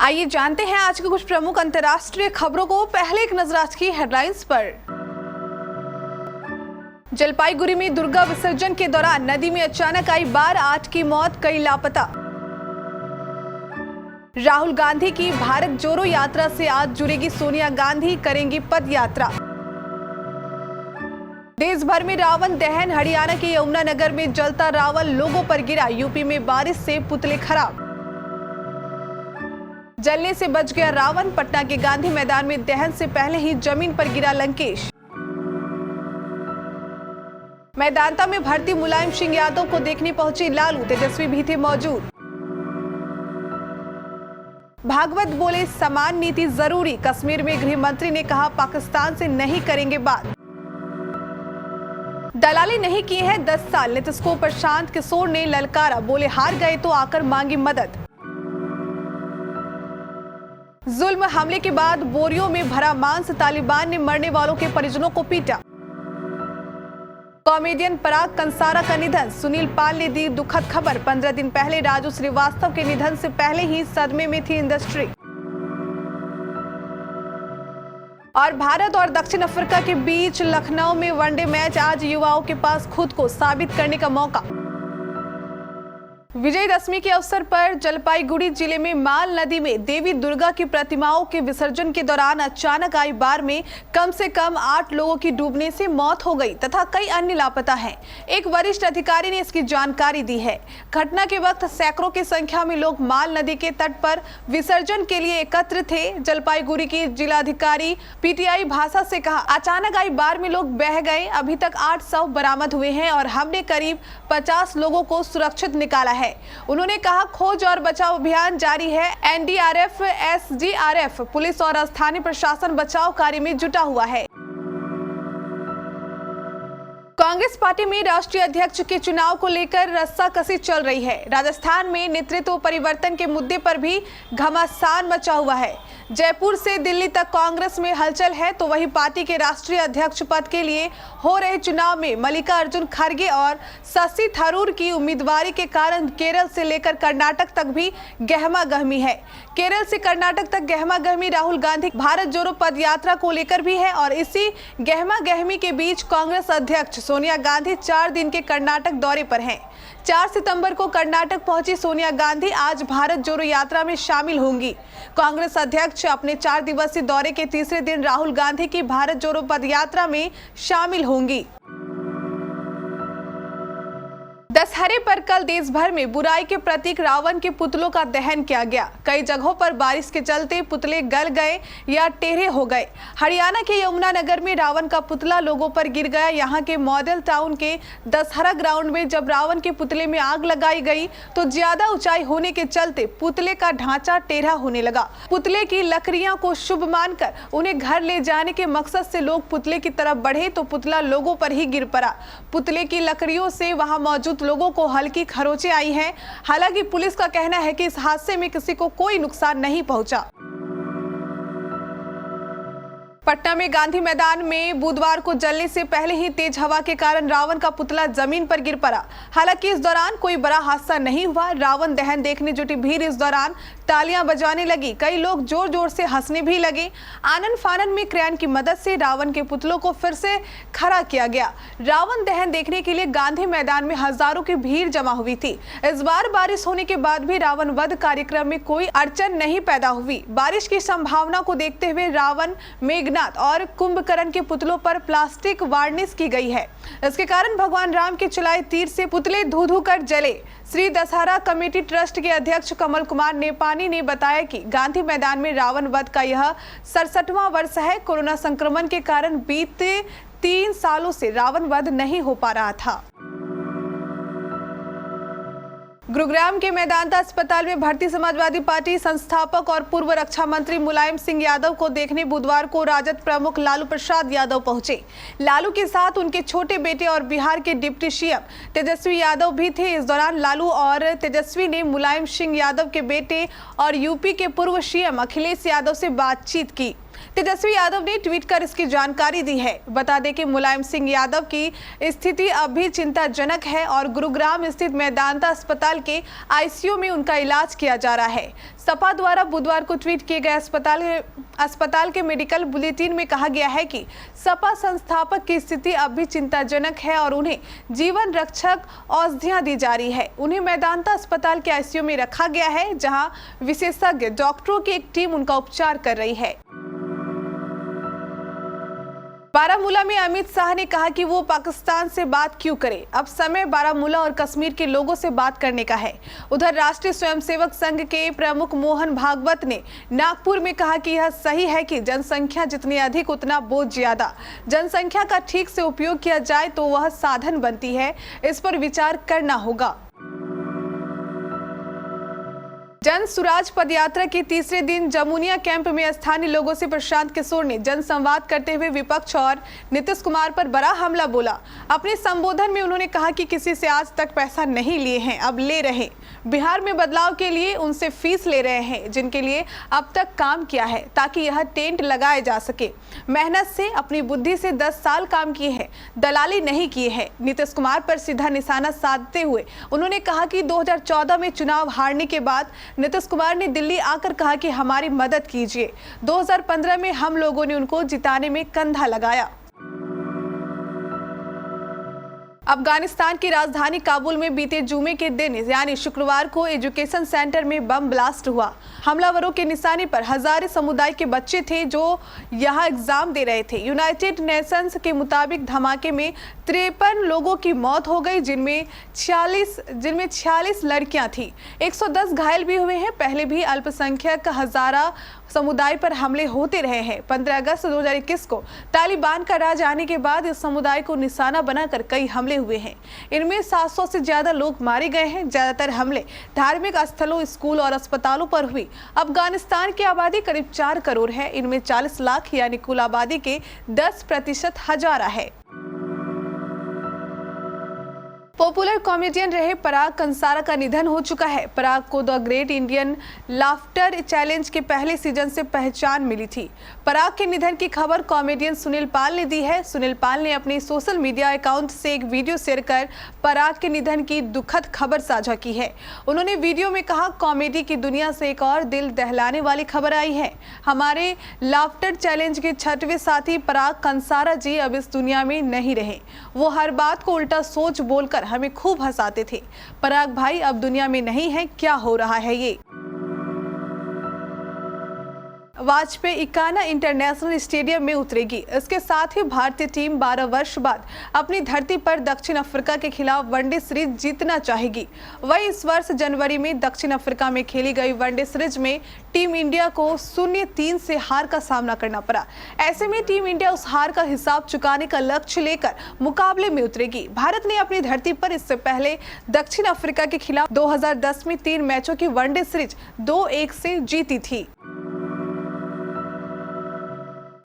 आइए जानते हैं आज की कुछ प्रमुख अंतर्राष्ट्रीय खबरों को। पहले एक नजर आज की हेडलाइंस पर। जलपाईगुड़ी में दुर्गा विसर्जन के दौरान नदी में अचानक आई बाढ़, 8 की मौत, कई लापता। राहुल गांधी की भारत जोड़ो यात्रा से आज जुड़ेगी सोनिया गांधी, करेंगी पद यात्रा। देश भर में रावण दहन, हरियाणा के यमुनानगर में जलता रावण लोगों पर गिरा, यूपी में बारिश से पुतले खराब। जलने से बच गया रावण, पटना के गांधी मैदान में दहन से पहले ही जमीन पर गिरा लंकेश। मैदानता में भर्ती मुलायम सिंह यादव को देखने पहुंचे लालू, तेजस्वी भी थे मौजूद। भागवत बोले समान नीति जरूरी, कश्मीर में गृह मंत्री ने कहा पाकिस्तान से नहीं करेंगे बात। दलाली नहीं की है 10 साल, नीतीश को प्रशांत किशोर ने ललकारा, बोले हार गए तो आकर मांगी मदद। जुल्म हमले के बाद बोरियों में भरा मांस, तालिबान ने मरने वालों के परिजनों को पीटा। कॉमेडियन पराग कंसारा का निधन, सुनील पाल ने दी दुखद खबर, 15 दिन पहले राजू श्रीवास्तव के निधन से पहले ही सदमे में थी इंडस्ट्री। और भारत और दक्षिण अफ्रीका के बीच लखनऊ में वनडे मैच, आज युवाओं के पास खुद को साबित करने का मौका। विजयदशमी के अवसर पर जलपाईगुड़ी जिले में माल नदी में देवी दुर्गा की प्रतिमाओं के विसर्जन के दौरान अचानक आई बाढ़ में कम से कम 8 लोगों की डूबने से मौत हो गई तथा कई अन्य लापता हैं। एक वरिष्ठ अधिकारी ने इसकी जानकारी दी है। घटना के वक्त सैकड़ों की संख्या में लोग माल नदी के तट पर विसर्जन के लिए एकत्र थे। जलपाईगुड़ी की जिलाधिकारी पीटीआई भाषा से कहा, अचानक आई बाढ़ में लोग बह गए, अभी तक 8 शव बरामद हुए हैं और हमने करीब 50 लोगों को सुरक्षित निकाला है। उन्होंने कहा खोज और बचाव अभियान जारी है। एनडीआरएफ, एसडीआरएफ, पुलिस और स्थानीय प्रशासन बचाव कार्य में जुटा हुआ है। कांग्रेस पार्टी में राष्ट्रीय अध्यक्ष के चुनाव को लेकर रस्साकसी चल रही है। राजस्थान में नेतृत्व परिवर्तन के मुद्दे पर भी घमासान मचा हुआ है। जयपुर से दिल्ली तक कांग्रेस में हलचल है, तो वहीं पार्टी के राष्ट्रीय अध्यक्ष पद के लिए हो रहे चुनाव में मल्लिकार्जुन खड़गे और शशि थरूर की उम्मीदवारी के कारण केरल से लेकर कर्नाटक तक भी गहमागहमी है। केरल से कर्नाटक तक गहमागहमी राहुल गांधी भारत जोड़ो पद यात्रा को लेकर भी है और इसी गहमागहमी के बीच कांग्रेस अध्यक्ष सोनिया गांधी 4 दिन के कर्नाटक दौरे पर हैं। 4 सितंबर को कर्नाटक पहुंची सोनिया गांधी आज भारत जोड़ो यात्रा में शामिल होंगी। कांग्रेस अध्यक्ष अपने 4 दिवसीय दौरे के तीसरे दिन राहुल गांधी की भारत जोड़ो पद यात्रा में शामिल होंगी। दशहरे पर कल देश भर में बुराई के प्रतीक रावण के पुतलों का दहन किया गया। कई जगहों पर बारिश के चलते पुतले गल गए या टेढ़े हो गए। हरियाणा के यमुनानगर में रावण का पुतला लोगों पर गिर गया। यहाँ के मॉडल टाउन के दशहरा ग्राउंड में जब रावण के पुतले में आग लगाई गई तो ज्यादा ऊंचाई होने के चलते पुतले का ढांचा टेढ़ा होने लगा। पुतले की लकड़ियां को शुभ मानकर उन्हें घर ले जाने के मकसद से लोग पुतले की तरफ बढ़े तो पुतला लोगों पर ही गिर पड़ा। पुतले की लकड़ियों से वहां मौजूद लोगों को हल्की खरोंचें आई हैं। हालांकि पुलिस का कहना है कि इस हादसे में किसी को कोई नुकसान नहीं पहुंचा। पटना में गांधी मैदान में बुधवार को जलने से पहले ही तेज हवा के कारण रावण का पुतला जमीन पर गिर पड़ा। हालांकि इस दौरान कोई बड़ा हादसा नहीं हुआ। रावण दहन देखने जुटी भीड़ इस दौरान तालियां बजाने लगी। कई लोग जोर जोर से हंसने भी लगे। आनन फानन में क्रेन की मदद से रावण के पुतलों को फिर से खड़ा किया गया। रावण दहन देखने के लिए गांधी मैदान में हजारों की भीड़ जमा हुई थी। इस बार बारिश होने के बाद भी रावण वध कार्यक्रम में कोई अड़चन नहीं पैदा हुई। बारिश की संभावना को देखते हुए रावण, मेघनाथ और कुंभकर्ण के पुतलों पर प्लास्टिक वार्निश की गई है। इसके कारण भगवान राम के चलाए तीर से पुतले धू धू कर जले। श्री दशहरा कमेटी ट्रस्ट के अध्यक्ष कमल कुमार नेपानी ने बताया कि गांधी मैदान में रावण वध का यह 67वां वर्ष है। कोरोना संक्रमण के कारण बीते 3 सालों से रावण वध नहीं हो पा रहा था। गुरुग्राम के मेदांता अस्पताल में भर्ती समाजवादी पार्टी संस्थापक और पूर्व रक्षा मंत्री मुलायम सिंह यादव को देखने बुधवार को राजद प्रमुख लालू प्रसाद यादव पहुंचे। लालू के साथ उनके छोटे बेटे और बिहार के डिप्टी सीएम तेजस्वी यादव भी थे। इस दौरान लालू और तेजस्वी ने मुलायम सिंह यादव के बेटे और यूपी के पूर्व सीएम अखिलेश यादव से बातचीत की। तेजस्वी यादव ने ट्वीट कर इसकी जानकारी दी है। बता दें कि मुलायम सिंह यादव की स्थिति अब भी चिंताजनक है और गुरुग्राम स्थित मेदांता अस्पताल के आईसीयू में उनका इलाज किया जा रहा है। सपा द्वारा बुधवार को ट्वीट किए गए अस्पताल के मेडिकल बुलेटिन में कहा गया है कि सपा संस्थापक की स्थिति अब भी चिंताजनक है और उन्हें जीवन रक्षक औषधियां दी जा रही है। उन्हें मेदांता अस्पताल के आईसीयू में रखा गया है, जहां विशेषज्ञ डॉक्टरों की एक टीम उनका उपचार कर रही है। बारामूला में अमित शाह ने कहा कि वो पाकिस्तान से बात क्यों करें, अब समय बारामूला और कश्मीर के लोगों से बात करने का है। उधर राष्ट्रीय स्वयंसेवक संघ के प्रमुख मोहन भागवत ने नागपुर में कहा कि यह सही है कि जनसंख्या जितनी अधिक उतना बोझ ज्यादा। जनसंख्या का ठीक से उपयोग किया जाए तो वह साधन बनती है, इस पर विचार करना होगा। जन सुराज पदयात्रा के तीसरे दिन जमुनिया कैंप में स्थानीय लोगों से प्रशांत किशोर ने जनसंवाद करते हुए विपक्ष और नीतीश कुमार पर बड़ा हमला बोला। अपने संबोधन में उन्होंने कहा कि किसी से आज तक पैसा नहीं लिए हैं, अब ले रहे। बिहार में बदलाव के लिए उनसे फीस ले रहे हैं, जिनके लिए अब तक काम किया है ताकि यह टेंट लगाए जा सके। मेहनत से, अपनी बुद्धि से 10 साल काम किए हैं, दलाली नहीं किए हैं। नीतीश कुमार पर सीधा निशाना साधते हुए उन्होंने कहा कि 2014 में चुनाव हारने के बाद नीतीश कुमार ने दिल्ली आकर कहा कि हमारी मदद कीजिए। 2015 में हम लोगों ने उनको जिताने में कंधा लगाया। अफगानिस्तान की राजधानी काबुल में बीते जुमे के दिन यानी शुक्रवार को एजुकेशन सेंटर में बम ब्लास्ट हुआ। हमलावरों के निशाने पर हजारे समुदाय के बच्चे थे जो यहां एग्जाम दे रहे थे। यूनाइटेड नेशंस के मुताबिक धमाके में 53 लोगों की मौत हो गई, जिनमें 46 लड़कियां थी। 110 घायल भी हुए हैं। पहले भी अल्पसंख्यक हजारा समुदाय पर हमले होते रहे हैं। 15 अगस्त 2021 को तालिबान का राज आने के बाद इस समुदाय को निशाना बनाकर कई हमले हुए हैं। इनमें 700 से ज्यादा लोग मारे गए हैं। ज्यादातर हमले धार्मिक स्थलों, स्कूल और अस्पतालों पर हुई। अफगानिस्तान की आबादी करीब 4 करोड़ है। इनमें 40 लाख यानी कुल आबादी के 10% हजारा है। पॉपुलर कॉमेडियन रहे पराग कंसारा का निधन हो चुका है। पराग को the great Indian laughter challenge के पहले सीजन से पहचान मिली थी। पराग के निधन की खबर कॉमेडियन सुनील पाल ने दी है। सुनील पाल ने अपने सोशल मीडिया अकाउंट से एक वीडियो शेयर कर पराग के निधन की दुखद खबर साझा की है। उन्होंने वीडियो में कहा, कॉमेडी की दुनिया से एक और दिल दहलाने वाली खबर आई है। हमारे लाफ्टर चैलेंज के 6वें साथी पराग कंसारा जी अब इस दुनिया में नहीं रहे। वो हर बात को उल्टा सोच बोलकर हमें खूब हंसाते थे। पराग भाई अब दुनिया में नहीं है, क्या हो रहा है ये। वाजपेयी इकाना इंटरनेशनल स्टेडियम में उतरेगी। इसके साथ ही भारतीय टीम 12 वर्ष बाद अपनी धरती पर दक्षिण अफ्रीका के खिलाफ वनडे सीरीज जीतना चाहेगी। वही इस वर्ष जनवरी में दक्षिण अफ्रीका में खेली गई वनडे सीरीज में टीम इंडिया को 0-3 से हार का सामना करना पड़ा। ऐसे में टीम इंडिया उस हार का हिसाब चुकाने का लक्ष्य लेकर मुकाबले में उतरेगी। भारत ने अपनी धरती पर इससे पहले दक्षिण अफ्रीका के खिलाफ 2010 में 3 मैचों की वनडे सीरीज 2-1 से जीती थी।